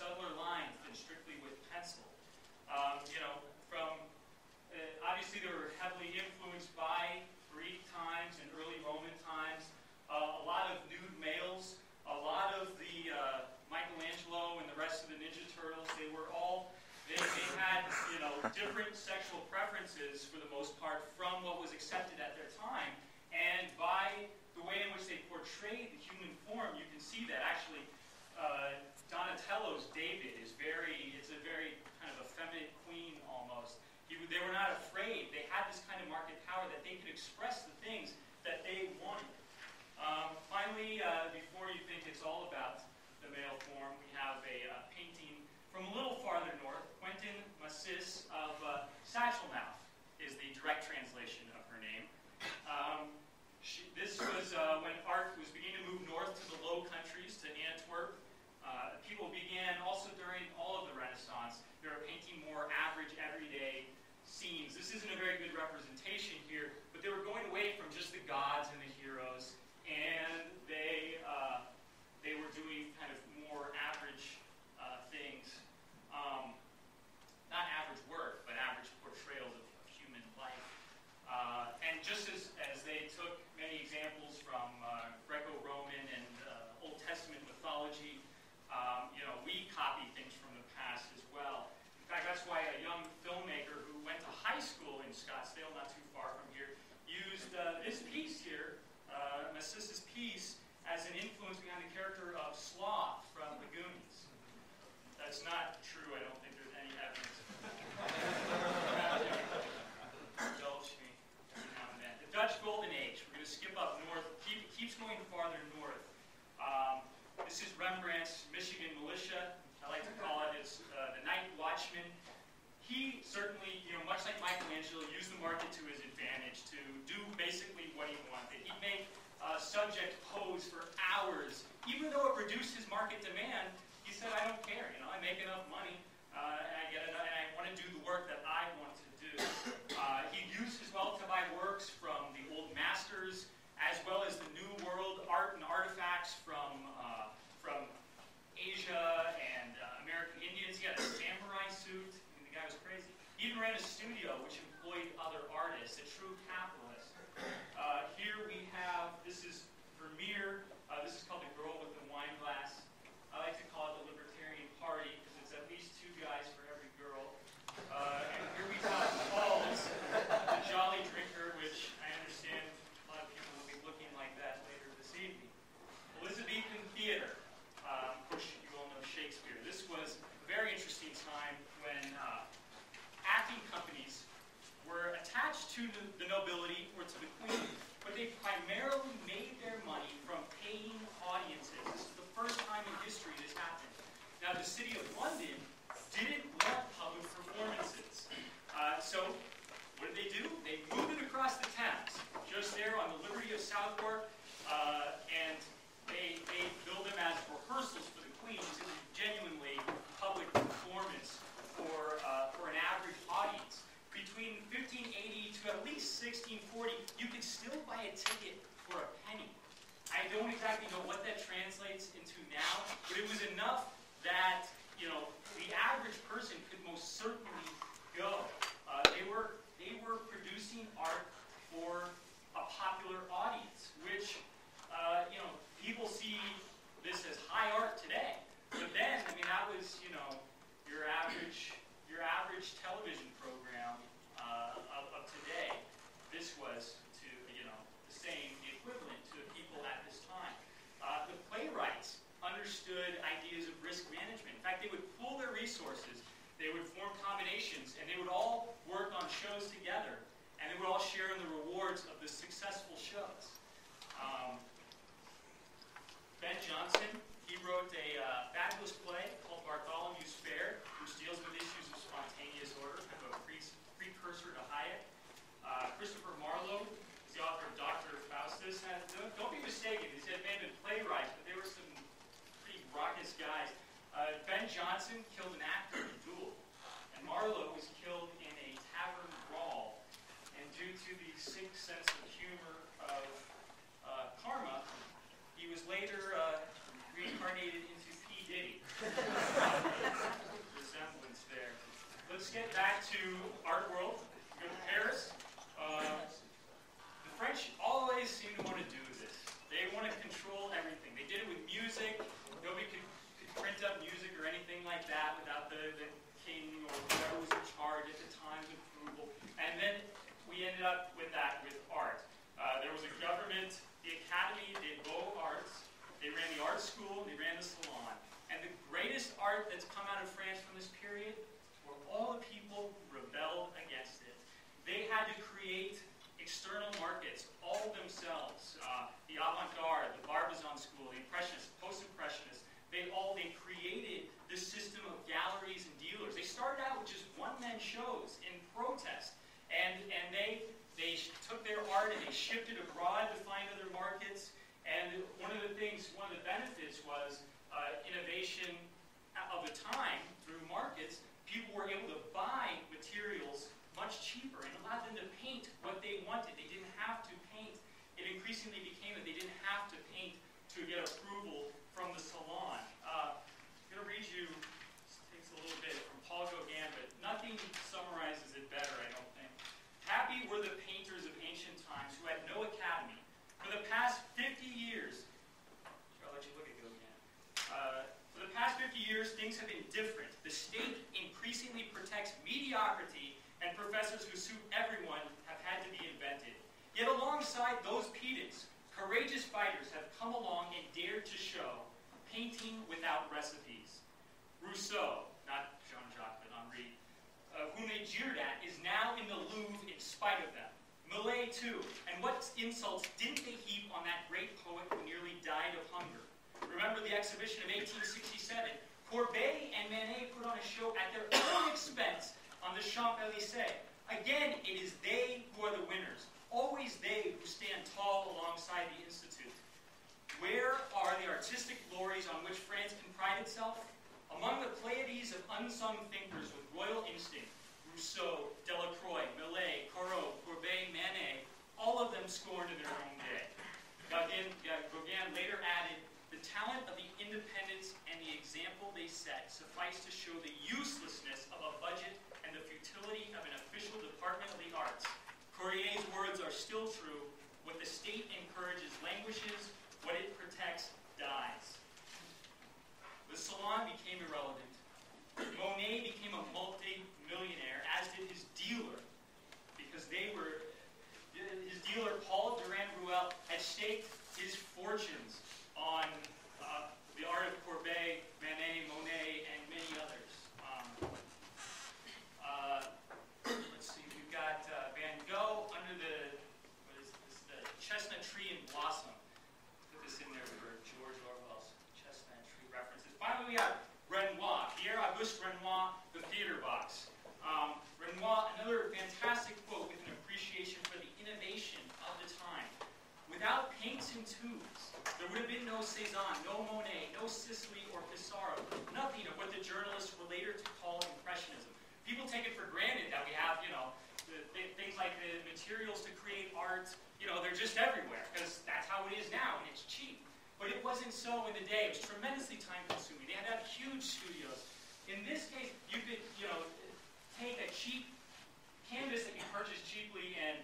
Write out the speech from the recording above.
subtler lines than strictly with pencil. Obviously they were heavily influenced by Greek times and early Roman times. A lot of nude males, a lot of the Michelangelo and the rest of the Ninja Turtles, they had different sexual preferences for the most part from what was accepted at their time. And by the way in which they portrayed the human form, you can see that actually Donatello's David it's a very kind of effeminate queen almost. They were not afraid. They had this kind of market power that they could express the things that they wanted. Finally, before you think it's all about the male form, we have a painting from a little farther north. Quentin Massis of Satchelmouth is the direct translation of her name. This was when art was beginning to move north to the Low Countries, to Antwerp. People began also during all of the Renaissance. They were painting more average, everyday scenes. This isn't a very good representation here, but they were going away from just the gods and the heroes, and they were doing kind of more average things. Not average work, but average portrayals of human life. And just as they took many examples from Greco-Roman and Old Testament mythology, we copy things from the past as well. In fact, that's why a young filmmaker who went to high school in Scottsdale, not too far from here, used this piece here, Massis's piece, as an influence behind the character of Sloth from The Goonies. That's not true. I don't think there's any evidence. Indulge me every now and then. The Dutch Golden Age. We're going to skip up north. It keeps going farther north. This is Rembrandt's Michigan Militia. I like to call it the Night Watchman. He certainly, much like Michelangelo, used the market to his advantage to do basically what he wanted. He'd make subject pose for hours. Even though it reduced his market demand, he said, I don't care. I make enough money, and I want to do the work that I want to do. He used his wealth to buy works from the old masters, as well as the New World art and artifacts from Asia and American Indians. He had a samurai suit. The guy was crazy. He even ran a studio which employed other artists, a true capitalist. Here we have, this is Vermeer. This is called The Girl with the Wine Glass. I like to call it the Libertarian Party because it's at least two guys for every girl. And here we have Paul's, the Jolly Drinker, which I understand a lot of people will be looking like that later this evening. Elizabethan Theater. Of course, you all know Shakespeare. This was a very interesting time when acting companies were attached to the nobility or to the queen, but they primarily made their money from paying audiences. This is the first time in history this happened. Now, the city of London didn't want public performances. So what did they do? They moved it across the Thames, just there on the Liberty of Southwark, and they billed them as rehearsals for the Queen. This is genuinely public performance for an average audience. Between 1580 to at least 1640, you could still buy a ticket for a penny. I don't exactly know what that translates into now, but it was enough that the average person could most certainly go. They were producing art for a popular audience, which people see this as high art today. But then, that was your average television program of today. This was to the equivalent to people at this time. The playwrights understood ideas of risk management. In fact, they would pool their resources, they would form combinations, and they would all work on shows together, and they would all share in the rewards of the successful shows. Ben Jonson, he wrote a fabulous play called Bartholomew's Fair, which deals with issues of spontaneous order, kind of a precursor to Hayek. Christopher Marlowe is the author of Dr. Faustus. Don't be mistaken, these may have been playwrights, but they were some pretty raucous guys. Ben Jonson killed an actor in a duel, and Marlowe was killed in a tavern brawl. And due to the sick sense of humor of karma, he was later reincarnated into P. Diddy. let's get back to art world. We go to Paris. The French always seem to want to do this. They want to control everything. They did it with music. Nobody could print up music or anything like that without the king or whoever was in charge at the time of approval. And then we ended up with that with art. There was a government, the Academy des Beaux-Arts. They ran the art school, they ran the salon. And the greatest art that's come out of France from this period were all the people who rebelled against it. They had to create external markets all themselves. The avant-garde, the Barbizon school, the Impressionists, Post-Impressionists, they created this system of galleries and dealers. They started out with just one-man shows in protest. And they took their art and they shipped it abroad to find other markets. And one of the benefits was innovation of the time through markets. People were able to buy materials much cheaper and allowed them to paint what they wanted. They didn't have to paint. It increasingly became that they didn't have to paint to get approval from the salon. I'm going to read you, this takes a little bit from Paul Gauguin, but nothing summarizes it better, I don't think. Happy were the painters of ancient times who had no academy. For the past 50 years, I'll let you look at Gauguin. For the past 50 years, things have been different. The state increasingly protects mediocrity, and professors who suit everyone have had to be invented. Yet alongside those pedants, courageous fighters have come along and dared to show painting without recipes. Rousseau, not Jean-Jacques, but Henri, whom they jeered at, is now in the Louvre in spite of them. Millet, too, and what insults didn't they heap on that great poet who nearly died of hunger? Remember the exhibition of 1867? Courbet and Manet put on a show at their own expense on the Champs-Élysées. Again, it is they who are the winners. Always they who stand tall alongside the Institute. Where are the artistic glories on which France can pride itself? Among the Pleiades of unsung thinkers with royal instinct, Rousseau, Delacroix, Millet, Corot, Courbet, Manet, all of them scorned in their own day. Gauguin later added, the talent of the independents and the example they set suffice to show the uselessness of a budget and the futility of an official department of the arts. Courier's words are still true. What the state encourages languishes, what it protects dies. The salon became irrelevant. Monet became a multi-millionaire, as did his dealer, because his dealer, Paul Durand-Ruel, had staked his fortunes on the art of Courbet, Manet, Monet, and many others. Let's see, we've got Van Gogh under the chestnut tree in blossom. Put this in there for George Orwell's chestnut tree references. Finally, we have Renoir, Pierre-Auguste Renoir, The Theater Box. Renoir, another fantastic quote with an appreciation for the innovation of the time. Without paints and tubes, there would have been no Cézanne, no Monet, no Sisley or Pissarro, nothing of what the journalists were later to call Impressionism. People take it for granted that we have, things like the materials to create art, they're just everywhere, because that's how it is now, and it's cheap. But it wasn't so in the day. It was tremendously time-consuming. They had to have huge studios. In this case, you could, take a cheap canvas that you purchase cheaply and